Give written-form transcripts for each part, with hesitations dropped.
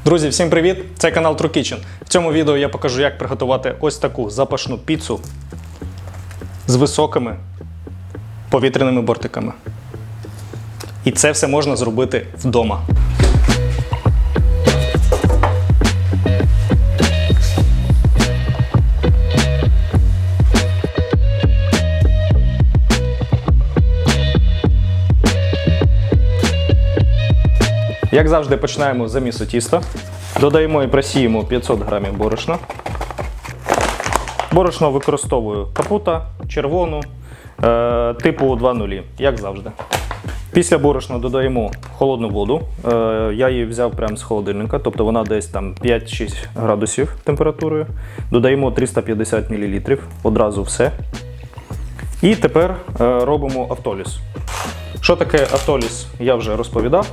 Друзі, всім привіт! Це канал True Kitchen. В цьому відео я покажу, як приготувати ось таку запашну піцу з високими повітряними бортиками. І це все можна зробити вдома. Як завжди, починаємо з замісу тіста. Додаємо і просіємо 500 г борошна. Борошно використовую капута, червону, типу 2.0, як завжди. Після борошна додаємо холодну воду. Я її взяв прямо з холодильника, тобто вона десь там 5-6 градусів температурою. Додаємо 350 мл, одразу все. І тепер робимо автоліз. Що таке автоліз, я вже розповідав.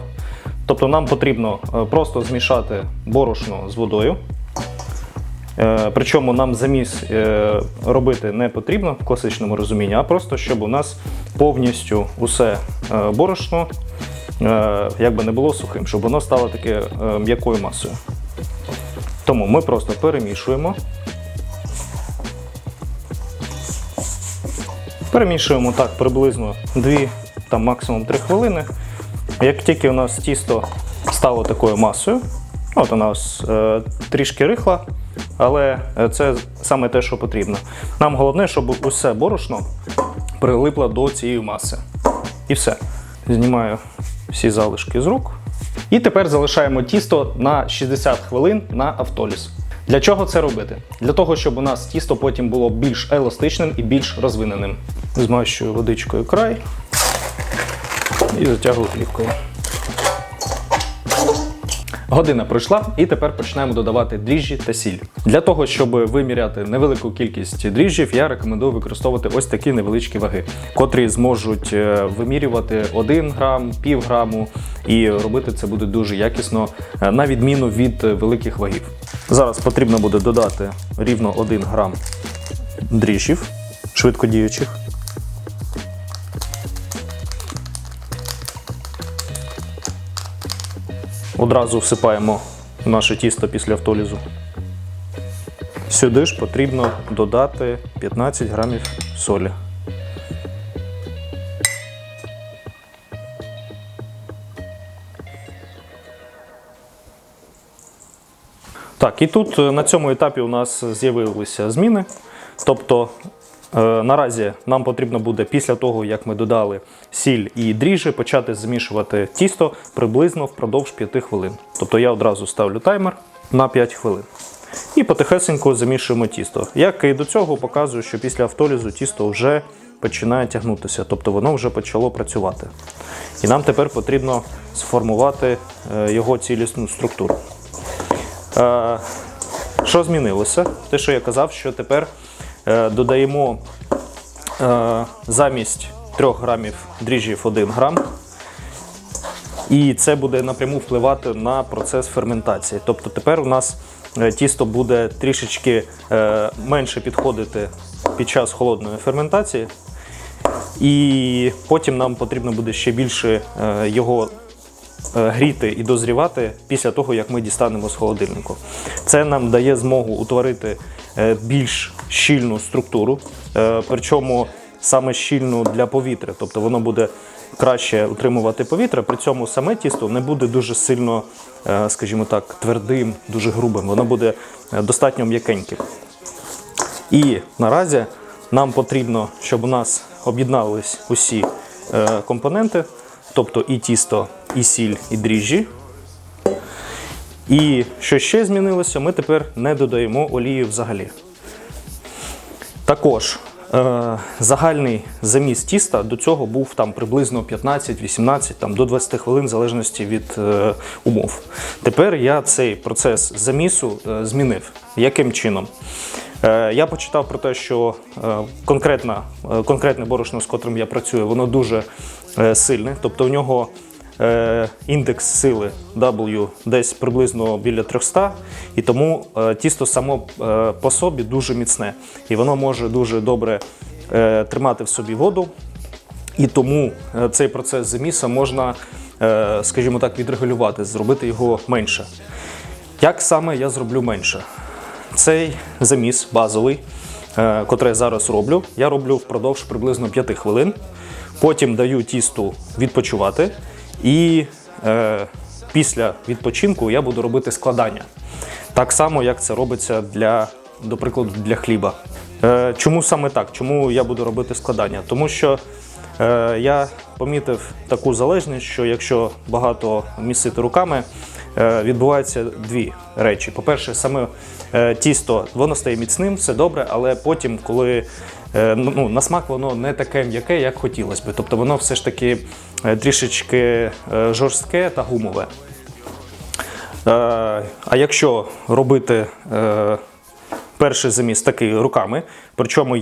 Тобто нам потрібно просто змішати борошно з водою. Причому нам заміс робити не потрібно в класичному розумінні, а просто щоб у нас повністю усе борошно якби не було сухим, щоб воно стало таке м'якою масою. Тому ми просто перемішуємо. Перемішуємо так приблизно 2, там максимум 3 хвилини. Як тільки у нас тісто стало такою масою, от у нас трішки рихла, але це саме те, що потрібно. Нам головне, щоб усе борошно прилипло до цієї маси. І все. Знімаю всі залишки з рук. І тепер залишаємо тісто на 60 хвилин на автоліз. Для чого це робити? Для того, щоб у нас тісто потім було більш еластичним і більш розвиненим. Змащую водичкою край і затягую плівкою. Година пройшла, і тепер починаємо додавати дріжджі та сіль. Для того, щоб виміряти невелику кількість дріжджів, я рекомендую використовувати ось такі невеличкі ваги, котрі зможуть вимірювати 1 грам, пів граму, і робити це буде дуже якісно, на відміну від великих вагів. Зараз потрібно буде додати рівно 1 грам дріжджів швидкодіючих. Одразу всипаємо наше тісто після автолізу. Сюди ж потрібно додати 15 грамів солі. Так, і тут на цьому етапі у нас з'явилися зміни. Тобто наразі нам потрібно буде після того, як ми додали сіль і дріжджі, почати змішувати тісто приблизно впродовж 5 хвилин. Тобто я одразу ставлю таймер на 5 хвилин. І потихесенько замішуємо тісто. Як і до цього, показую, що після автолізу тісто вже починає тягнутися, тобто воно вже почало працювати. І нам тепер потрібно сформувати його цілісну структуру. Що змінилося? Те, що я казав, що тепер додаємо замість 3 грамів дріжджів 1 грам. І це буде напряму впливати на процес ферментації. Тобто тепер у нас тісто буде трішечки менше підходити під час холодної ферментації. І потім нам потрібно буде ще більше його гріти і дозрівати після того, як ми дістанемо з холодильнику. Це нам дає змогу утворити більш щільну структуру, причому саме щільну для повітря, тобто воно буде краще утримувати повітря, при цьому саме тісто не буде дуже сильно, скажімо так, твердим, дуже грубим, воно буде достатньо м'якеньким. І наразі нам потрібно, щоб у нас об'єднались усі компоненти, тобто і тісто, і сіль, і дріжджі. І що ще змінилося, ми тепер не додаємо олії взагалі. Також загальний заміс тіста до цього був там приблизно 15-18, там, до 20 хвилин, в залежності від умов. Тепер я цей процес замісу змінив. Яким чином? Я почитав про те, що конкретне борошно, з котрим я працюю, воно дуже сильне, тобто у нього індекс сили W десь приблизно біля 300, і тому тісто само по собі дуже міцне. І воно може дуже добре тримати в собі воду, і тому цей процес заміса можна, скажімо так, відрегулювати, зробити його менше. Як саме я зроблю менше? Цей заміс базовий, котрий я зараз роблю, я роблю впродовж приблизно 5 хвилин. Потім даю тісту відпочивати і після відпочинку я буду робити складання. Так само, як це робиться до прикладу, для хліба. Чому саме так? Чому я буду робити складання? Тому що я помітив таку залежність, що якщо багато місити руками, відбуваються дві речі. По-перше, саме тісто, воно стає міцним, все добре, але потім, коли на смак воно не таке м'яке, як хотілося б. Тобто воно все ж таки трішечки жорстке та гумове. А якщо робити перший заміс такий руками, причому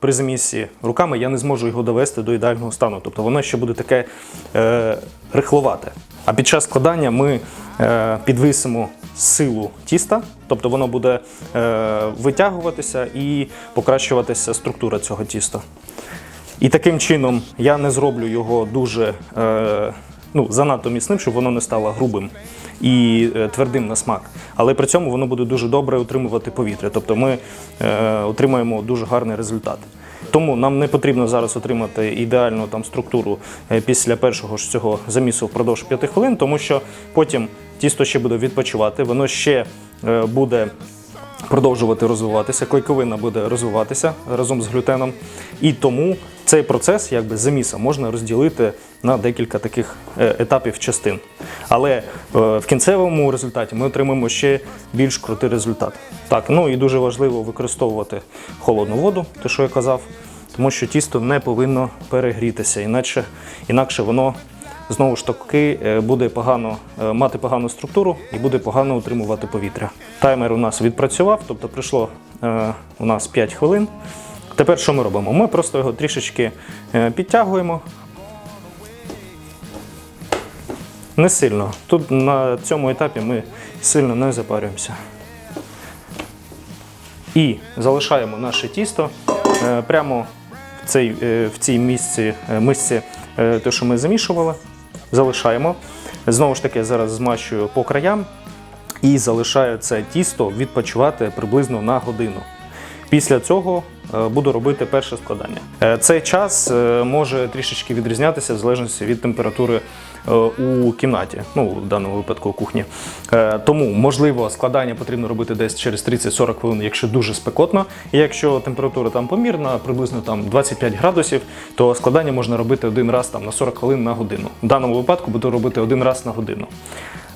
при замісі руками я не зможу його довести до ідеального стану, тобто воно ще буде таке рихловате. А під час складання ми підвисимо силу тіста, тобто воно буде витягуватися і покращуватися структура цього тіста. І таким чином я не зроблю його дуже занадто міцним, щоб воно не стало грубим і твердим на смак. Але при цьому воно буде дуже добре утримувати повітря. Тобто ми отримаємо дуже гарний результат. Тому нам не потрібно зараз отримати ідеальну структуру після першого ж цього замісу впродовж 5 хвилин, тому що потім тісто ще буде відпочивати, воно ще буде продовжувати розвиватися, клейковина буде розвиватися разом з глютеном. І тому цей процес заміса можна розділити на декілька таких етапів частин. Але в кінцевому результаті ми отримаємо ще більш крутий результат. Так, і дуже важливо використовувати холодну воду, те, що я казав, тому що тісто не повинно перегрітися, інакше воно знову ж таки буде мати погану структуру і буде погано утримувати повітря. Таймер у нас відпрацював, тобто пройшло у нас 5 хвилин. Тепер що ми робимо? Ми просто його трішечки підтягуємо. Не сильно. Тут на цьому етапі ми сильно не запарюємося. І залишаємо наше тісто прямо в цій мисці, те, що ми замішували. Залишаємо. Знову ж таки, зараз змащую по краям і залишаю це тісто відпочивати приблизно на годину. Після цього буду робити перше складання. Цей час може трішечки відрізнятися в залежності від температури у кімнаті, в даному випадку у кухні. Тому, можливо, складання потрібно робити десь через 30-40 хвилин, якщо дуже спекотно. І якщо температура помірна, приблизно 25 градусів, то складання можна робити один раз на 40 хвилин на годину. В даному випадку буду робити один раз на годину.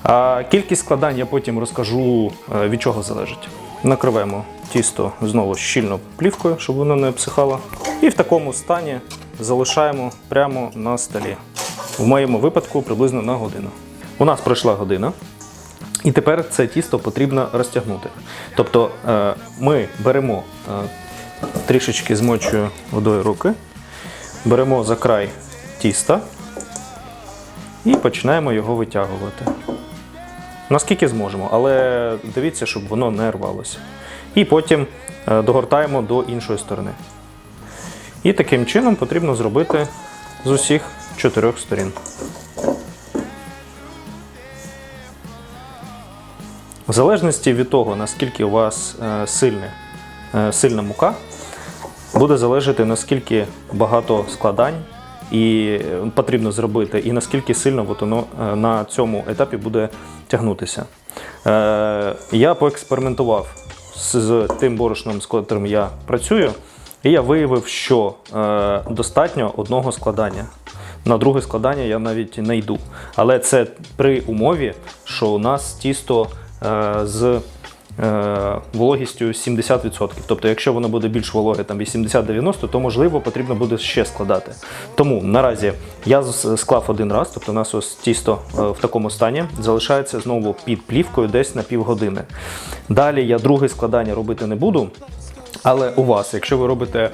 А кількість складань я потім розкажу, від чого залежить. Накриваємо тісто знову щільно плівкою, щоб воно не обсихало. І в такому стані залишаємо прямо на столі. В моєму випадку приблизно на годину. У нас пройшла година. І тепер це тісто потрібно розтягнути. Тобто ми беремо, трішечки змочую водою руки, беремо за край тіста і починаємо його витягувати. Наскільки зможемо, але дивіться, щоб воно не рвалося. І потім догортаємо до іншої сторони. І таким чином потрібно зробити з усіх 4 сторін. В залежності від того, наскільки у вас сильна мука, буде залежати, наскільки багато складань потрібно зробити, і наскільки сильно воно на цьому етапі буде тягнутися. Я поекспериментував з тим борошном, з котрим я працюю, і я виявив, що достатньо одного складання. На друге складання я навіть не йду. Але це при умові, що у нас тісто з вологістю 70%. Тобто, якщо воно буде більш вологе, 80-90, то, можливо, потрібно буде ще складати. Тому наразі я склав один раз, тобто у нас ось тісто в такому стані, залишається знову під плівкою десь на півгодини. Далі я друге складання робити не буду. Але у вас, якщо ви робите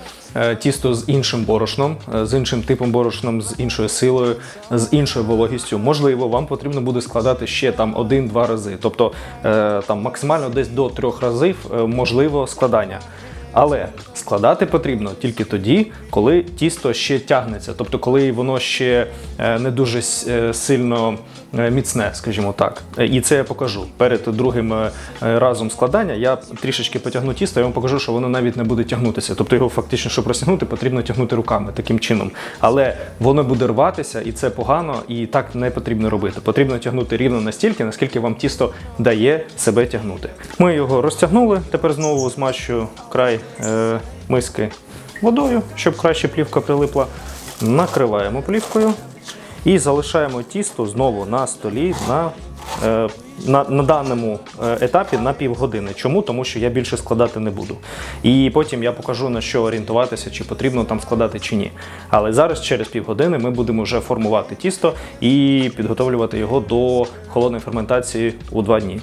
тісто з іншим борошном, з іншим типом борошном, з іншою силою, з іншою вологістю, можливо, вам потрібно буде складати ще 1-2 рази. Тобто максимально десь до 3 разів можливо складання. Але складати потрібно тільки тоді, коли тісто ще тягнеться. Тобто, коли воно ще не дуже сильно міцне, скажімо так. І це я покажу. Перед другим разом складання я трішечки потягну тісто, я вам покажу, що воно навіть не буде тягнутися. Тобто його фактично, щоб розтягнути, потрібно тягнути руками таким чином. Але воно буде рватися, і це погано, і так не потрібно робити. Потрібно тягнути рівно настільки, наскільки вам тісто дає себе тягнути. Ми його розтягнули, тепер знову змащую край миски водою, щоб краще плівка прилипла. Накриваємо плівкою і залишаємо тісто знову на столі на даному етапі на півгодини. Чому? Тому що я більше складати не буду. І потім я покажу, на що орієнтуватися, чи потрібно там складати, чи ні. Але зараз, через півгодини, ми будемо вже формувати тісто і підготовлювати його до холодної ферментації у 2 дні.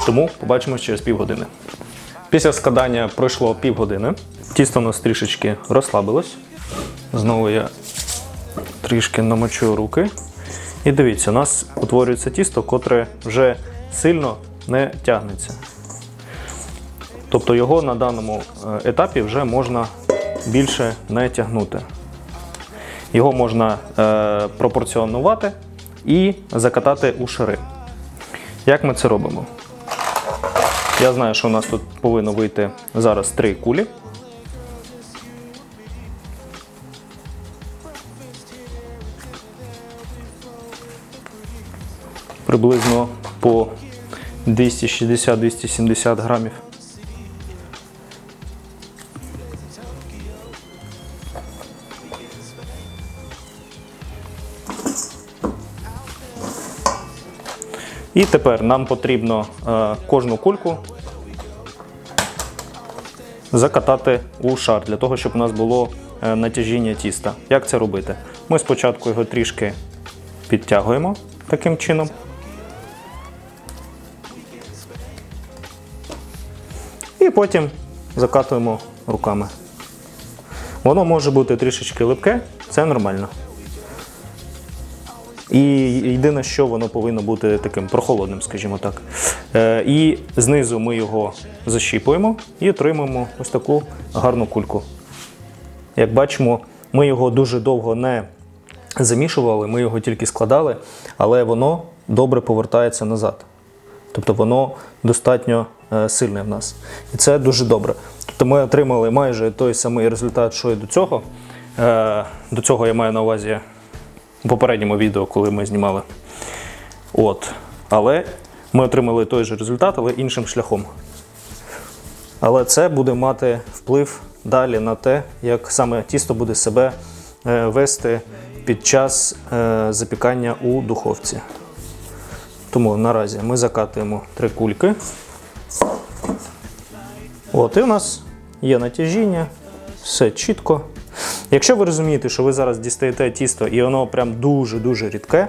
Тому побачимось через півгодини. Після складання пройшло півгодини. Тісто у нас трішечки розслабилось. Знову я трішки намочую руки. І дивіться, у нас утворюється тісто, котре вже сильно не тягнеться. Тобто його на даному етапі вже можна більше не тягнути. Його можна пропорціонувати і закатати у шари. Як ми це робимо? Я знаю, що у нас тут повинно вийти зараз 3 кулі. Приблизно по 260-270 грамів. І тепер нам потрібно кожну кульку закатати у шар, для того, щоб у нас було натяжіння тіста. Як це робити? Ми спочатку його трішки підтягуємо таким чином. І потім закатуємо руками. Воно може бути трішечки липке, це нормально. І єдине, що воно повинно бути таким прохолодним, скажімо так. І знизу ми його защіпуємо і отримуємо ось таку гарну кульку. Як бачимо, ми його дуже довго не замішували, ми його тільки складали, але воно добре повертається назад. Тобто воно достатньо сильне в нас. І це дуже добре. Тобто ми отримали майже той самий результат, що і до цього. До цього я маю на увазі у попередньому відео, коли ми знімали. Але ми отримали той же результат, але іншим шляхом. Але це буде мати вплив далі на те, як саме тісто буде себе вести під час запікання у духовці. Тому наразі ми закатуємо 3 кульки. І у нас є натяжіння, все чітко. Якщо ви розумієте, що ви зараз дістаєте тісто і воно прям дуже-дуже рідке,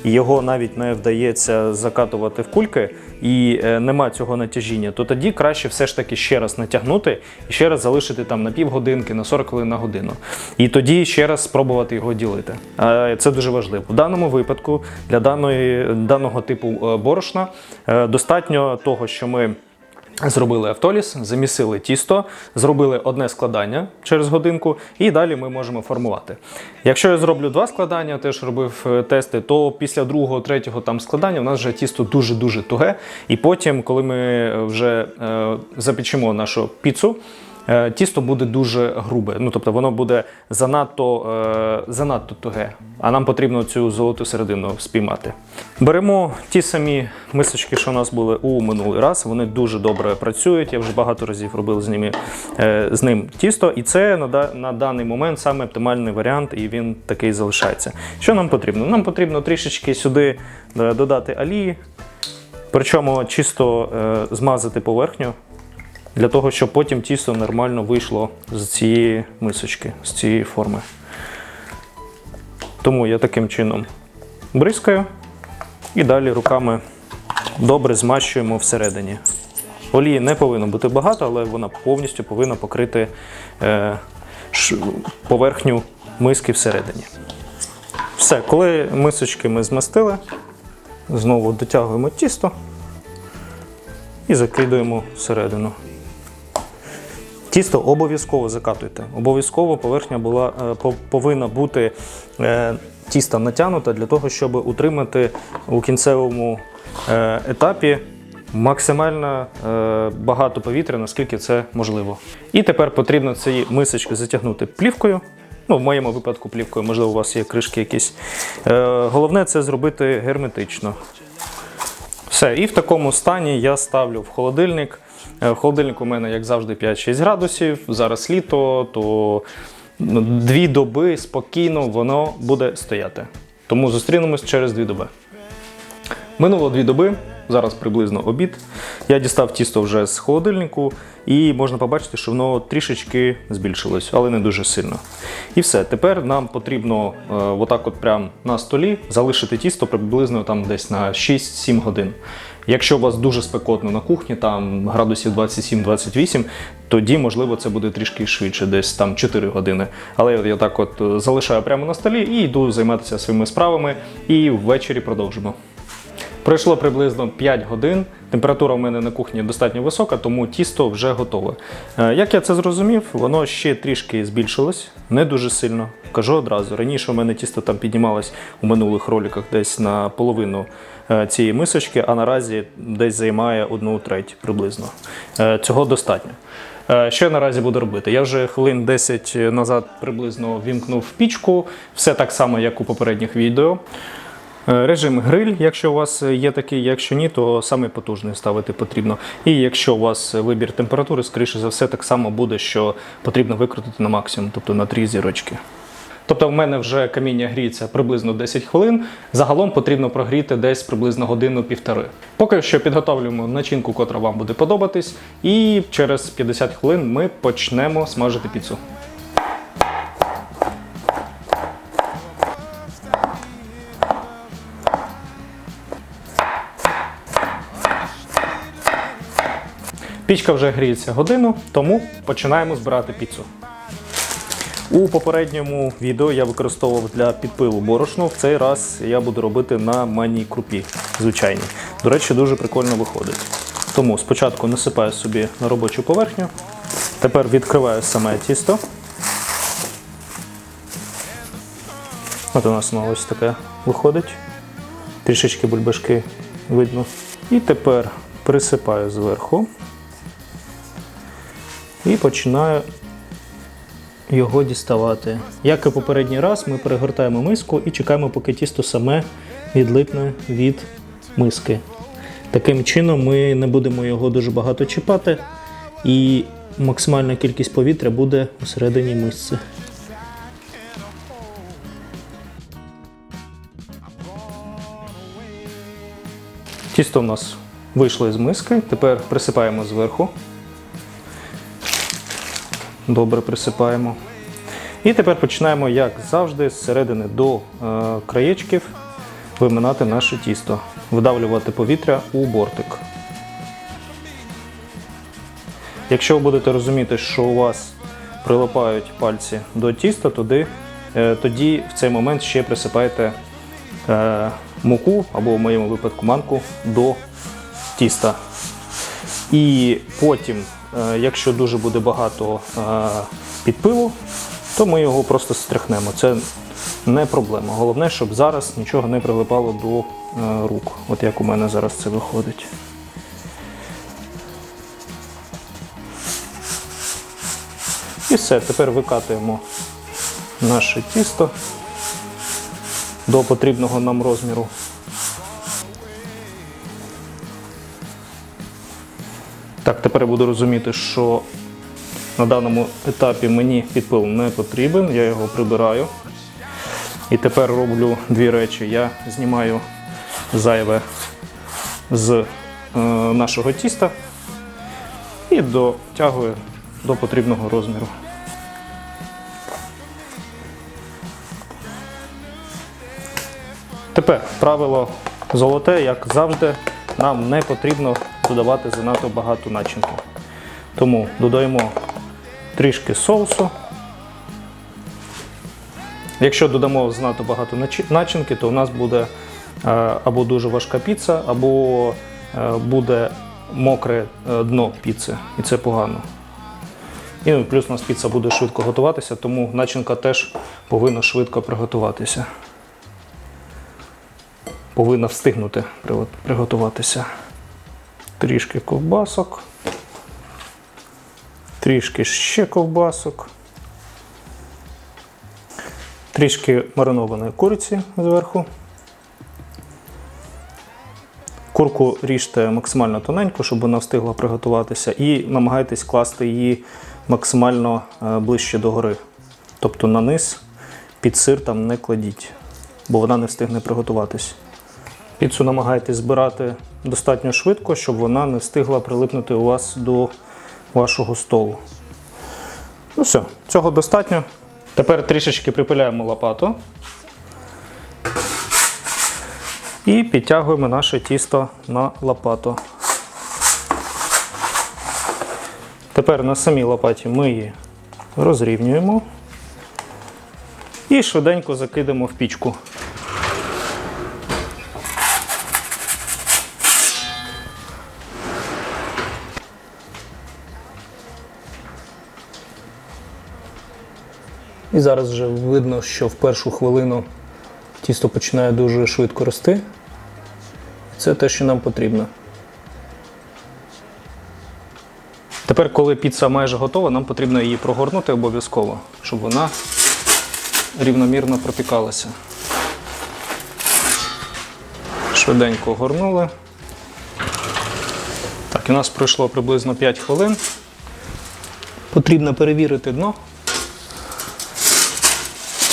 і його навіть не вдається закатувати в кульки, і нема цього натяжіння, то тоді краще все ж таки ще раз натягнути і ще раз залишити там на півгодинки, на 40 хвилин, на годину. І тоді ще раз спробувати його ділити. Це дуже важливо. В даному випадку для даного типу борошна достатньо того, що ми зробили автоліз, замісили тісто, зробили одне складання через годинку і далі ми можемо формувати. Якщо я зроблю 2 складання, теж робив тести, то після 2-го, 3-го там складання у нас вже тісто дуже-дуже туге. І потім, коли ми вже запечемо нашу піцу, тісто буде дуже грубе, тобто воно буде занадто туге, а нам потрібно цю золоту середину спіймати. Беремо ті самі мисочки, що у нас були у минулий раз, вони дуже добре працюють, я вже багато разів робив з ним тісто, і це на даний момент саме оптимальний варіант, і він такий залишається. Що нам потрібно? Нам потрібно трішечки сюди додати олії, причому чисто змазати поверхню, для того, щоб потім тісто нормально вийшло з цієї мисочки, з цієї форми. Тому я таким чином бризкаю і далі руками добре змащуємо всередині. Олії не повинно бути багато, але вона повністю повинна покрити поверхню миски всередині. Все, коли мисочки ми змастили, знову дотягуємо тісто і закидуємо всередину. Тісто обов'язково закатуйте. Обов'язково поверхня повинна бути тіста натягнута для того, щоб утримати у кінцевому етапі максимально багато повітря, наскільки це можливо. І тепер потрібно ці мисочки затягнути плівкою. Ну, в моєму випадку плівкою, можливо, у вас є кришки якісь. Головне це зробити герметично. Все, і в такому стані я ставлю в холодильник. В холодильнику у мене, як завжди, 5-6 градусів. Зараз літо, то 2 доби спокійно воно буде стояти. Тому зустрінемось через 2 доби. Минуло 2 доби, зараз приблизно обід. Я дістав тісто вже з холодильнику і можна побачити, що воно трішечки збільшилось, але не дуже сильно. І все, тепер нам потрібно отак от прямо на столі залишити тісто приблизно там десь на 6-7 годин. Якщо у вас дуже спекотно на кухні, там градусів 27-28, тоді, можливо, це буде трішки швидше, десь там 4 години. Але я так от залишаю прямо на столі і йду займатися своїми справами, і ввечері продовжимо. Пройшло приблизно 5 годин, температура у мене на кухні достатньо висока, тому тісто вже готове. Як я це зрозумів, воно ще трішки збільшилось, не дуже сильно, кажу одразу. Раніше у мене тісто там піднімалось у минулих роликах десь на половину цієї мисочки, а наразі десь займає 1/3 приблизно. Цього достатньо. Що я наразі буду робити? Я вже хвилин 10 назад приблизно вімкнув пічку, все так само, як у попередніх відео. Режим гриль, якщо у вас є такий, якщо ні, то саме потужний ставити потрібно. І якщо у вас вибір температури, скоріше за все, так само буде, що потрібно викрутити на максимум, тобто на 3 зірочки. Тобто в мене вже каміння гріється приблизно 10 хвилин, загалом потрібно прогріти десь приблизно 1-1,5. Поки що підготовлюємо начинку, котра вам буде подобатись, і через 50 хвилин ми почнемо смажити піцу. Пічка вже гріється годину, тому починаємо збирати піцу. У попередньому відео я використовував для підпилу борошно, в цей раз я буду робити на манній крупі, звичайній. До речі, дуже прикольно виходить. Тому спочатку насипаю собі на робочу поверхню, тепер відкриваю саме тісто. От у нас воно ось таке виходить, трішечки бульбашки видно. І тепер присипаю зверху. І починаю його діставати. Як і попередній раз, ми перегортаємо миску і чекаємо, поки тісто саме відлипне від миски. Таким чином ми не будемо його дуже багато чіпати, і максимальна кількість повітря буде всередині мисці. Тісто у нас вийшло із миски, тепер присипаємо зверху. Добре присипаємо. І тепер починаємо, як завжди, з середини до краєчків виминати наше тісто, видавлювати повітря у бортик. Якщо ви будете розуміти, що у вас прилипають пальці до тіста, тоді в цей момент ще присипайте муку, або в моєму випадку манку, до тіста. І потім, якщо дуже буде багато підпилу, то ми його просто стряхнемо. Це не проблема. Головне, щоб зараз нічого не прилипало до рук. От як у мене зараз це виходить. І все, тепер викатуємо наше тісто до потрібного нам розміру. Так, тепер я буду розуміти, що на даному етапі мені підпил не потрібен, я його прибираю. І тепер роблю 2 речі. Я знімаю зайве з нашого тіста і дотягую до потрібного розміру. Тепер правило золоте, як завжди, нам не потрібно додавати занадто багато начинки. Тому додаємо трішки соусу. Якщо додамо занадто багато начинки, то у нас буде або дуже важка піца, або буде мокре дно піци, і це погано. І плюс у нас піца буде швидко готуватися, тому начинка теж повинна швидко приготуватися. повинна встигнути приготуватися. Трішки ковбасок. Трішки ще ковбасок. Трішки маринованої куриці зверху. Курку ріжте максимально тоненько, щоб вона встигла приготуватися, і намагайтесь класти її максимально ближче до гори. Тобто на низ під сир там не кладіть, бо вона не встигне приготуватись. Піцу намагайтесь збирати достатньо швидко, щоб вона не встигла прилипнути у вас до вашого столу. Ну все, цього достатньо. Тепер трішечки припиляємо лопату і підтягуємо наше тісто на лопату. Тепер на самій лопаті ми її розрівнюємо і швиденько закидаємо в пічку. І зараз вже видно, що в першу хвилину тісто починає дуже швидко рости. Це те, що нам потрібно. Тепер, коли піца майже готова, нам потрібно її прогорнути обов'язково, щоб вона рівномірно пропікалася. Швиденько горнули. Так, і у нас пройшло приблизно 5 хвилин. Потрібно перевірити дно.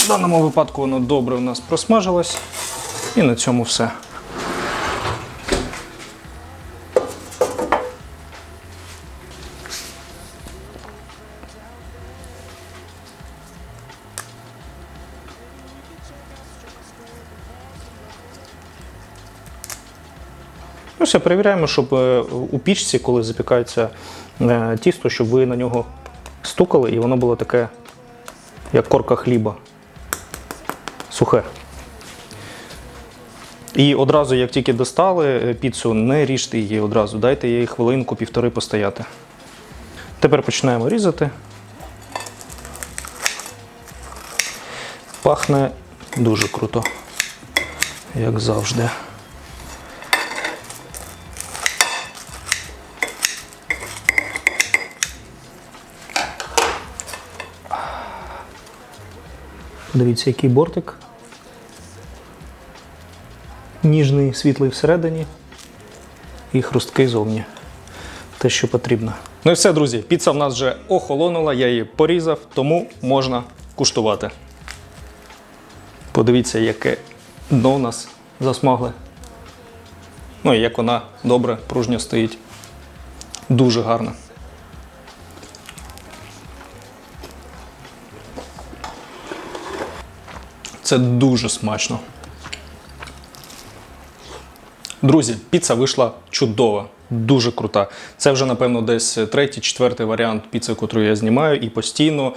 В даному випадку воно добре у нас просмажилось. І на цьому все. Ну все, перевіряємо, щоб у пічці, коли запікається тісто, щоб ви на нього стукали і воно було таке, як корка хліба. Сухе. І одразу, як тільки достали піцу, не ріжте її одразу, дайте їй хвилинку-півтори постояти. Тепер починаємо різати. Пахне дуже круто, як завжди. Дивіться, який бортик. Ніжний, світлий всередині і хрусткий зовні. Те, що потрібно. Ну і все, друзі, піца в нас вже охолонула, я її порізав, тому можна куштувати. Подивіться, яке дно у нас засмагле. Ну і як вона добре, пружньо стоїть. Дуже гарно. Це дуже смачно. Друзі, піца вийшла чудова, дуже крута. Це вже, напевно, десь третій, четвертий варіант піци, яку я знімаю, і постійно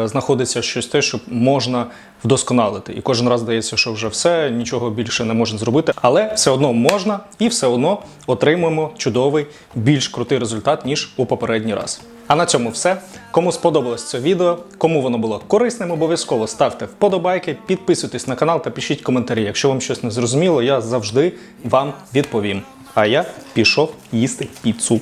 знаходиться щось те, що можна вдосконалити. І кожен раз здається, що вже все, нічого більше не можна зробити. Але все одно можна і все одно отримуємо чудовий, більш крутий результат, ніж у попередній раз. А на цьому все. Кому сподобалось це відео, кому воно було корисним, обов'язково ставте вподобайки, підписуйтесь на канал та пишіть коментарі. Якщо вам щось не зрозуміло, я завжди вам відповім. А я пішов їсти піцу.